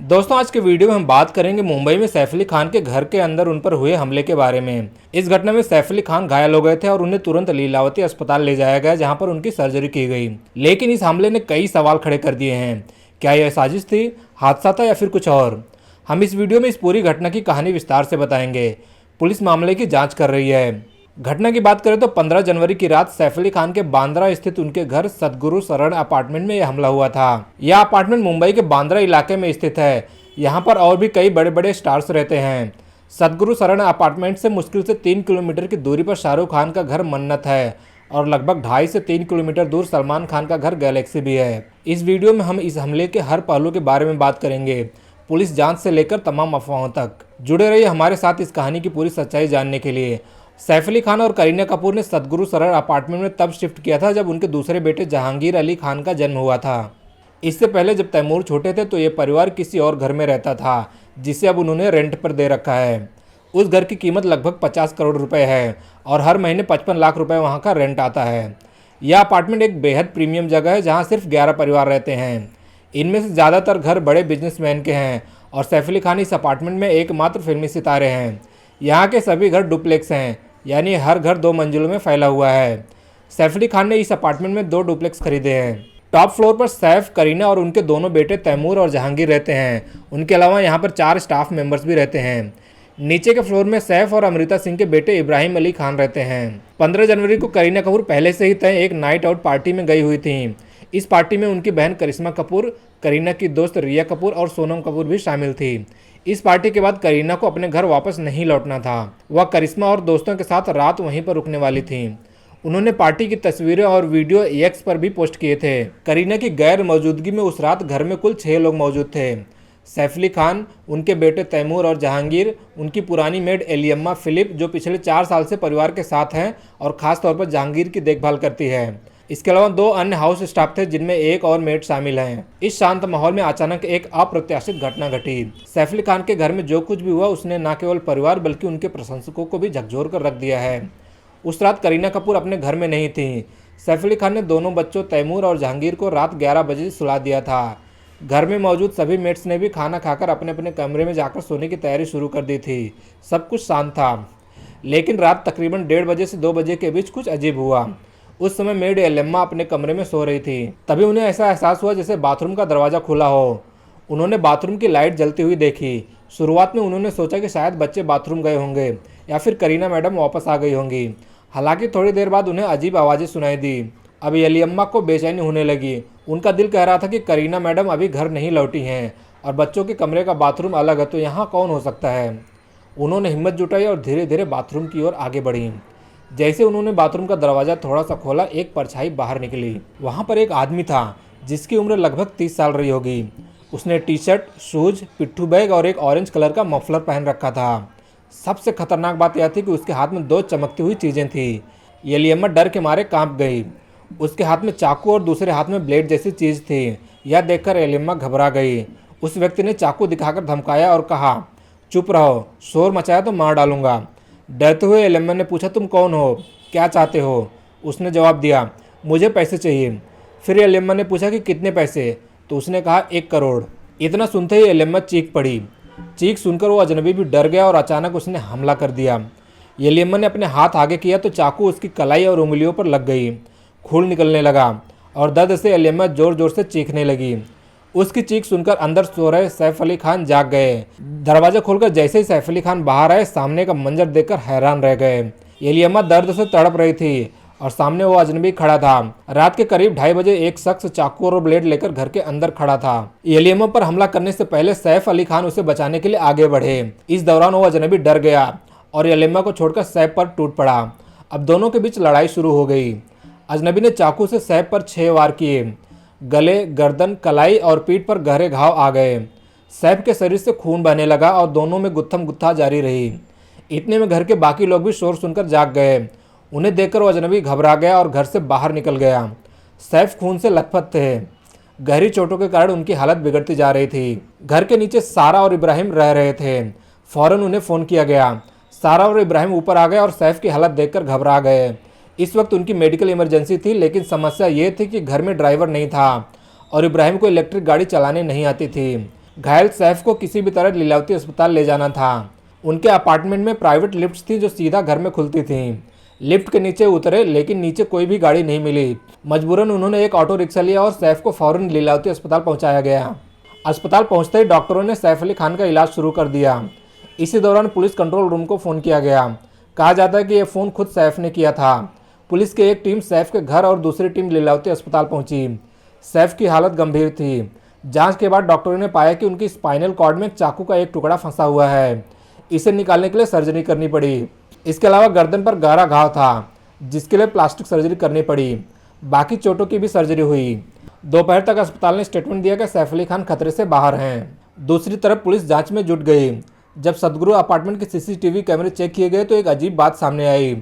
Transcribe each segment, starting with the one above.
दोस्तों, आज के वीडियो में हम बात करेंगे मुंबई में सैफ अली खान के घर के अंदर उन पर हुए हमले के बारे में। इस घटना में सैफ अली खान घायल हो गए थे और उन्हें तुरंत लीलावती अस्पताल ले जाया गया, जहां पर उनकी सर्जरी की गई। लेकिन इस हमले ने कई सवाल खड़े कर दिए हैं। क्या यह साजिश थी, हादसा था या फिर कुछ और? हम इस वीडियो में इस पूरी घटना की कहानी विस्तार से बताएंगे। पुलिस मामले की जाँच कर रही है। घटना की बात करें तो 15 जनवरी की रात सैफ अली खान के बांद्रा स्थित उनके घर सतगुरु शरण अपार्टमेंट में यह हमला हुआ था। यह अपार्टमेंट मुंबई के बांद्रा इलाके में स्थित है। यहाँ पर और भी कई बड़े बड़े स्टार्स रहते हैं। सतगुरु शरण अपार्टमेंट से मुश्किल से 3 किलोमीटर की दूरी पर शाहरुख खान का घर मन्नत है और लगभग 2.5 से 3 किलोमीटर दूर सलमान खान का घर गैलेक्सी भी है। इस वीडियो में हम इस हमले के हर पहलू के बारे में बात करेंगे, पुलिस जांच से लेकर तमाम अफवाहों तक। जुड़े रहिए हमारे साथ इस कहानी की पूरी सच्चाई जानने के लिए। सैफ अली खान और करीना कपूर ने सतगुरु शरण अपार्टमेंट में तब शिफ्ट किया था जब उनके दूसरे बेटे जहांगीर अली खान का जन्म हुआ था। इससे पहले जब तैमूर छोटे थे तो ये परिवार किसी और घर में रहता था, जिसे अब उन्होंने रेंट पर दे रखा है। उस घर की कीमत लगभग 50 करोड़ रुपए है और हर महीने 55 लाख रुपए वहाँ का रेंट आता है। यह अपार्टमेंट एक बेहद प्रीमियम जगह है जहाँ सिर्फ 11 परिवार रहते हैं। इनमें से ज़्यादातर घर बड़े बिजनेसमैन के हैं और सैफ अली खान इस अपार्टमेंट में एकमात्र फिल्मी सितारे हैं। यहाँ के सभी घर डुप्लेक्स हैं, यानी हर घर 2 मंजिलों में फैला हुआ है। सैफ अली खान ने इस अपार्टमेंट में 2 डुप्लेक्स खरीदे हैं। टॉप फ्लोर पर सैफ, करीना और उनके दोनों बेटे तैमूर और जहांगीर रहते हैं। उनके अलावा यहाँ पर 4 स्टाफ मेंबर्स भी रहते हैं। नीचे के फ्लोर में सैफ और अमृता सिंह के बेटे इब्राहिम अली खान रहते हैं। 15 जनवरी को करीना कपूर पहले से ही तय एक नाइट आउट पार्टी में गई हुई थी। इस पार्टी में उनकी बहन करिश्मा कपूर, करीना की दोस्त रिया कपूर और सोनम कपूर भी शामिल थी। इस पार्टी के बाद करीना को अपने घर वापस नहीं लौटना था। वह करिश्मा और दोस्तों के साथ रात वहीं पर रुकने वाली थी। उन्होंने पार्टी की तस्वीरें और वीडियो एक्स पर भी पोस्ट किए थे। करीना की गैर मौजूदगी में उस रात घर में कुल 6 लोग मौजूद थे। सैफ अली खान, उनके बेटे तैमूर और जहांगीर, उनकी पुरानी मेड एलियम्मा फिलिप जो पिछले 4 साल से परिवार के साथ हैं और खास तौर पर जहांगीर की देखभाल करती है। इसके अलावा 2 अन्य हाउस स्टाफ थे जिनमें एक और मेड शामिल हैं। इस शांत माहौल में अचानक एक अप्रत्याशित घटना घटी। सैफ अली खान के घर में जो कुछ भी हुआ उसने न केवल परिवार बल्कि उनके प्रशंसकों को भी झकझोर कर रख दिया है। उस रात करीना कपूर अपने घर में नहीं थी। सैफ अली खान ने दोनों बच्चों तैमूर और जहांगीर को रात 11 बजे सुला दिया था। घर में मौजूद सभी मेट्स ने भी खाना खाकर अपने अपने कमरे में जाकर सोने की तैयारी शुरू कर दी थी। सब कुछ शांत था, लेकिन रात तकरीबन 1:30 बजे से 2 बजे के बीच कुछ अजीब हुआ। उस समय मेड एलेम्मा अपने कमरे में सो रही थी। तभी उन्हें ऐसा एहसास हुआ जैसे बाथरूम का दरवाज़ा खुला हो। उन्होंने बाथरूम की लाइट जलती हुई देखी। शुरुआत में उन्होंने सोचा कि शायद बच्चे बाथरूम गए होंगे या फिर करीना मैडम वापस आ गई होंगी। हालांकि थोड़ी देर बाद उन्हें अजीब आवाज़ें सुनाई दी। अब एलियम्मा को बेचैनी होने लगी। उनका दिल कह रहा था कि करीना मैडम अभी घर नहीं लौटी हैं और बच्चों के कमरे का बाथरूम अलग है, तो यहाँ कौन हो सकता है। उन्होंने हिम्मत जुटाई और धीरे धीरे बाथरूम की ओर आगे बढ़ी। जैसे उन्होंने बाथरूम का दरवाज़ा थोड़ा सा खोला, एक परछाई बाहर निकली। वहाँ पर एक आदमी था जिसकी उम्र लगभग 30 साल रही होगी। उसने टी-शर्ट, शूज, पिट्ठू बैग और एक ऑरेंज कलर का मफलर पहन रखा था। सबसे खतरनाक बात यह थी कि उसके हाथ में 2 चमकती हुई चीज़ें थी। एलियम्मा डर के मारे कांप गई। उसके हाथ में चाकू और दूसरे हाथ में ब्लेड जैसी चीज़ थी। यह देखकर एलियम्मा घबरा गई। उस व्यक्ति ने चाकू दिखाकर धमकाया और कहा, चुप रहो, शोर मचाया तो मार डालूंगा। डरते हुए एलियम्मा ने पूछा, तुम कौन हो, क्या चाहते हो? उसने जवाब दिया, मुझे पैसे चाहिए। फिर एलियम्मा ने पूछा कि कितने पैसे? तो उसने कहा, 1 करोड़। इतना सुनते ही एलियम्मा चीख पड़ी। चीख सुनकर वो अजनबी भी डर गया और अचानक उसने हमला कर दिया। एलियम्मा ने अपने हाथ आगे किया तो चाकू उसकी कलाई और उंगलियों पर लग गई। खून निकलने लगा और दर्द से एलियम्मा जोर जोर से चीखने लगी। उसकी चीख सुनकर अंदर सो रहे सैफ अली खान जाग गए। दरवाजा खोलकर जैसे ही सैफ अली खान बाहर आए, सामने का मंजर देखकर हैरान रह गए। एलियम्मा दर्द से तड़प रही थी और सामने वो अजनबी खड़ा था। रात के करीब 2:30 बजे एक शख्स चाकू और ब्लेड लेकर घर के अंदर खड़ा था। एलियम्मा पर हमला करने से पहले सैफ अली खान उसे बचाने के लिए आगे बढ़े। इस दौरान वो अजनबी डर गया और एलियम्मा को छोड़कर सैफ पर टूट पड़ा। अब दोनों के बीच लड़ाई शुरू हो गई। अजनबी ने चाकू से सैफ पर 6 वार किए। गले, गर्दन, कलाई और पीठ पर गहरे घाव आ गए। सैफ के शरीर से खून बहने लगा और दोनों में गुत्थम गुत्था जारी रही। इतने में घर के बाकी लोग भी शोर सुनकर जाग गए। उन्हें देखकर वो अजनबी घबरा गया और घर से बाहर निकल गया। सैफ खून से लथपथ थे। गहरी चोटों के कारण उनकी हालत बिगड़ती जा रही थी। घर के नीचे सारा और इब्राहिम रह रहे थे। फौरन उन्हें फ़ोन किया गया। सारा और इब्राहिम ऊपर आ गए और सैफ की हालत देखकर घबरा गए। इस वक्त उनकी मेडिकल इमरजेंसी थी, लेकिन समस्या ये थी कि घर में ड्राइवर नहीं था और इब्राहिम को इलेक्ट्रिक गाड़ी चलाने नहीं आती थी। घायल सैफ को किसी भी तरह लीलावती अस्पताल ले जाना था। उनके अपार्टमेंट में प्राइवेट लिफ्ट्स थी जो सीधा घर में खुलती थीं। लिफ्ट के नीचे उतरे लेकिन नीचे कोई भी गाड़ी नहीं मिली। मजबूरन उन्होंने एक ऑटो रिक्शा लिया और सैफ को फौरन लीलावती अस्पताल पहुंचाया गया। अस्पताल पहुंचते ही डॉक्टरों ने सैफ अली खान का इलाज शुरू कर दिया। इसी दौरान पुलिस कंट्रोल रूम को फ़ोन किया गया। कहा जाता है कि यह फ़ोन खुद सैफ ने किया था। पुलिस की एक टीम सैफ के घर और दूसरी टीम लीलावती अस्पताल पहुंची। सैफ की हालत गंभीर थी। जांच के बाद डॉक्टरों ने पाया कि उनकी स्पाइनल कॉर्ड में चाकू का एक टुकड़ा फंसा हुआ है। इसे निकालने के लिए सर्जरी करनी पड़ी। इसके अलावा गर्दन पर गहरा घाव था जिसके लिए प्लास्टिक सर्जरी करनी पड़ी। बाकी चोटों की भी सर्जरी हुई। दोपहर तक अस्पताल ने स्टेटमेंट दिया कि सैफ अली खान खतरे से बाहर हैं। दूसरी तरफ पुलिस जांच में जुट गई। जब सदगुरु अपार्टमेंट के सीसीटीवी कैमरे चेक किए गए तो एक अजीब बात सामने आई।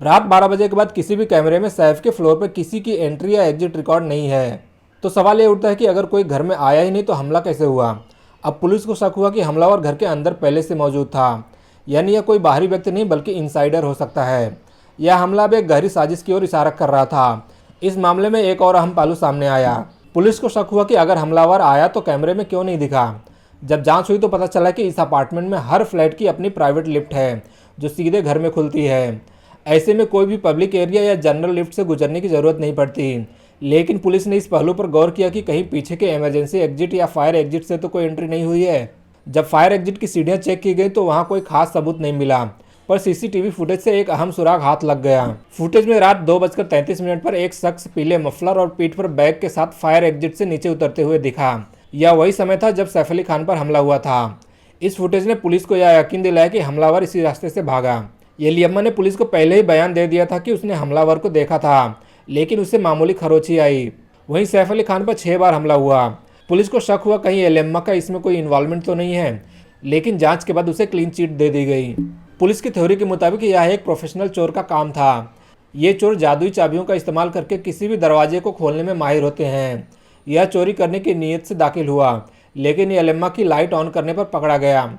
रात 12 बजे के बाद किसी भी कैमरे में सैफ के फ्लोर पर किसी की एंट्री या एग्जिट रिकॉर्ड नहीं है। तो सवाल ये उठता है कि अगर कोई घर में आया ही नहीं तो हमला कैसे हुआ। अब पुलिस को शक हुआ कि हमलावर घर के अंदर पहले से मौजूद था, यानी यह कोई बाहरी व्यक्ति नहीं बल्कि इनसाइडर हो सकता है। यह हमला भी एक गहरी साजिश की ओर इशारा कर रहा था। इस मामले में एक और अहम पहलू सामने आया। पुलिस को शक हुआ कि अगर हमलावर आया तो कैमरे में क्यों नहीं दिखा। जब जांच हुई तो पता चला कि इस अपार्टमेंट में हर फ्लैट की अपनी प्राइवेट लिफ्ट है जो सीधे घर में खुलती है। ऐसे में कोई भी पब्लिक एरिया या जनरल लिफ्ट से गुजरने की ज़रूरत नहीं पड़ती। लेकिन पुलिस ने इस पहलू पर गौर किया कि कहीं पीछे के इमरजेंसी एग्जिट या फायर एग्जिट से तो कोई एंट्री नहीं हुई है। जब फायर एग्जिट की सीढ़ियां चेक की गई तो वहां कोई खास सबूत नहीं मिला, पर सीसीटीवी फुटेज से एक अहम सुराग हाथ लग गया। फुटेज में रात 2:33 पर एक शख्स पीले मफलर और पीठ पर बैग के साथ फायर एग्जिट से नीचे उतरते हुए दिखा। यह वही समय था जब सैफ अली खान पर हमला हुआ था। इस फुटेज ने पुलिस को यह यकीन दिलाया कि हमलावर इसी रास्ते से भागा। येलियम्मा ने पुलिस को पहले ही बयान दे दिया था कि उसने हमलावर को देखा था, लेकिन उससे मामूली खरोंची आई। वहीं सैफ अली खान पर 6 बार हमला हुआ। पुलिस को शक हुआ कहीं येलियम्मा का इसमें कोई इन्वॉल्वमेंट तो नहीं है, लेकिन जांच के बाद उसे क्लीन चिट दे दी गई। पुलिस की थ्योरी के मुताबिक यह एक प्रोफेशनल चोर का काम था। ये चोर जादुई चाबियों का इस्तेमाल करके किसी भी दरवाजे को खोलने में माहिर होते हैं। यह चोरी करने की नीयत से दाखिल हुआ, लेकिन येलियम्मा की लाइट ऑन करने पर पकड़ा गया।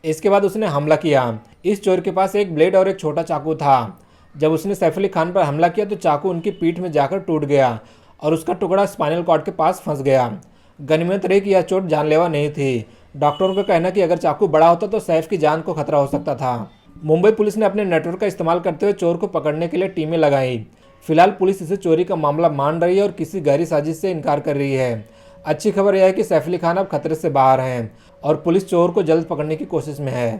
इसके बाद उसने हमला किया। इस चोर के पास एक ब्लेड और एक छोटा चाकू था। जब उसने सैफ अली खान पर हमला किया तो चाकू उनकी पीठ में जाकर टूट गया और उसका टुकड़ा स्पाइनल कॉर्ड के पास फंस गया। गनीमत रही कि यह चोट जानलेवा नहीं थी। डॉक्टरों का कहना कि अगर चाकू बड़ा होता तो सैफ की जान को खतरा हो सकता था। मुंबई पुलिस ने अपने नेटवर्क का इस्तेमाल करते हुए चोर को पकड़ने के लिए टीमें लगाई। फिलहाल पुलिस इसे चोरी का मामला मान रही है और किसी गहरी साजिश से इनकार कर रही है। अच्छी खबर यह है कि सैफ अली खान अब खतरे से बाहर हैं और पुलिस चोर को जल्द पकड़ने की कोशिश में है।